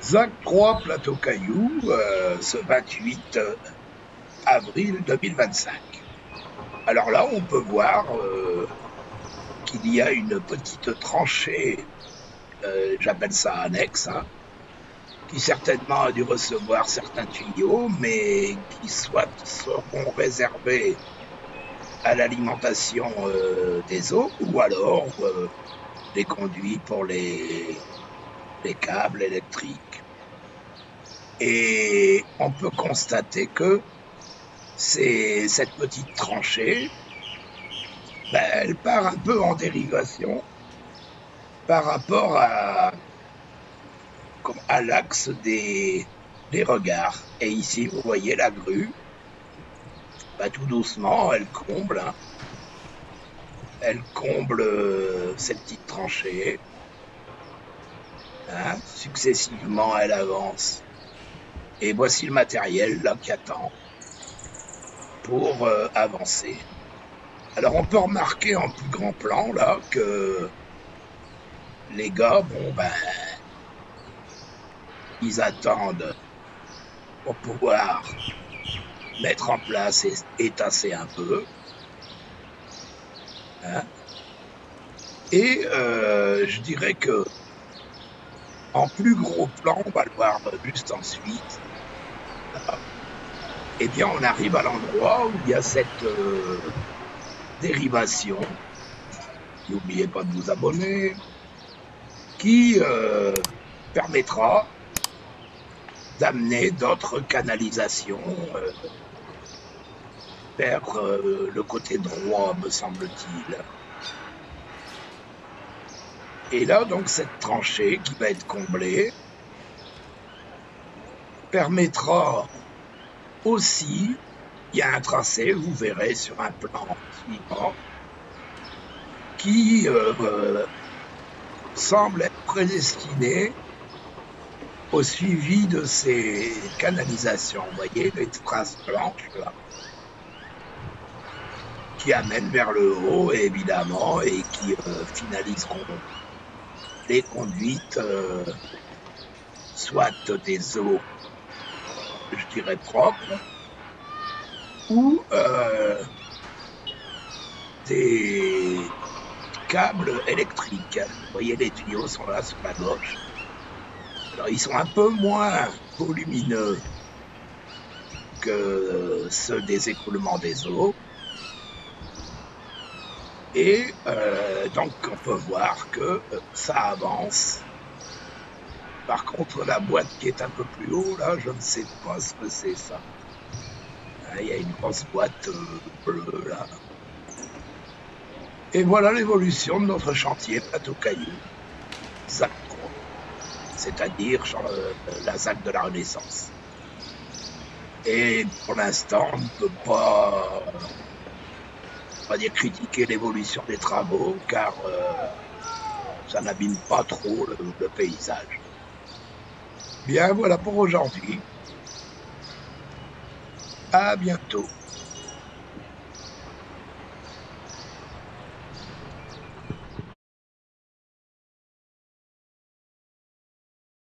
ZAC 3 Plateau Caillou, ce 28 avril 2025. Alors là, on peut voir qu'il y a une petite tranchée, j'appelle ça annexe, hein, qui certainement a dû recevoir certains tuyaux, mais qui soit seront réservés à l'alimentation des eaux, ou alors des conduits pour les câbles électriques. Et on peut constater que cette petite tranchée, ben, elle part un peu en dérivation par rapport à l'axe des regards. Et ici, vous voyez la grue, ben, tout doucement, elle comble ces petites tranchées, hein, successivement, elle avance. Et voici le matériel là qui attend pour avancer. Alors on peut remarquer en plus grand plan là que les gars, bon ben, ils attendent pour pouvoir mettre en place et tasser un peu, hein. Et je dirais que en plus gros plan, on va le voir juste ensuite, là, eh bien on arrive à l'endroit où il y a cette dérivation. N'oubliez pas de vous abonner, qui permettra d'amener d'autres canalisations vers le côté droit, me semble-t-il. Et là, donc, cette tranchée qui va être comblée permettra aussi, il y a un tracé, vous verrez sur un plan suivant, qui semble être prédestiné au suivi de ces canalisations. Vous voyez les traces blanches là, qui amènent vers le haut, évidemment, et qui finaliseront les conduites, soit des eaux, je dirais, propres, ou des câbles électriques. Vous voyez, les tuyaux sont là sur la gauche. Alors, ils sont un peu moins volumineux que ceux des écoulements des eaux. Et donc, on peut voir que ça avance. Par contre, la boîte qui est un peu plus haut, là, je ne sais pas ce que c'est ça. Il y a une grosse boîte bleue, là. Et voilà l'évolution de notre chantier Plateau Caillou, ZAC 3, c'est-à-dire la ZAC de la Renaissance. Et pour l'instant, on ne peut pas, on va dire, critiquer l'évolution des travaux, car ça n'abîme pas trop le paysage. Bien, voilà pour aujourd'hui. À bientôt.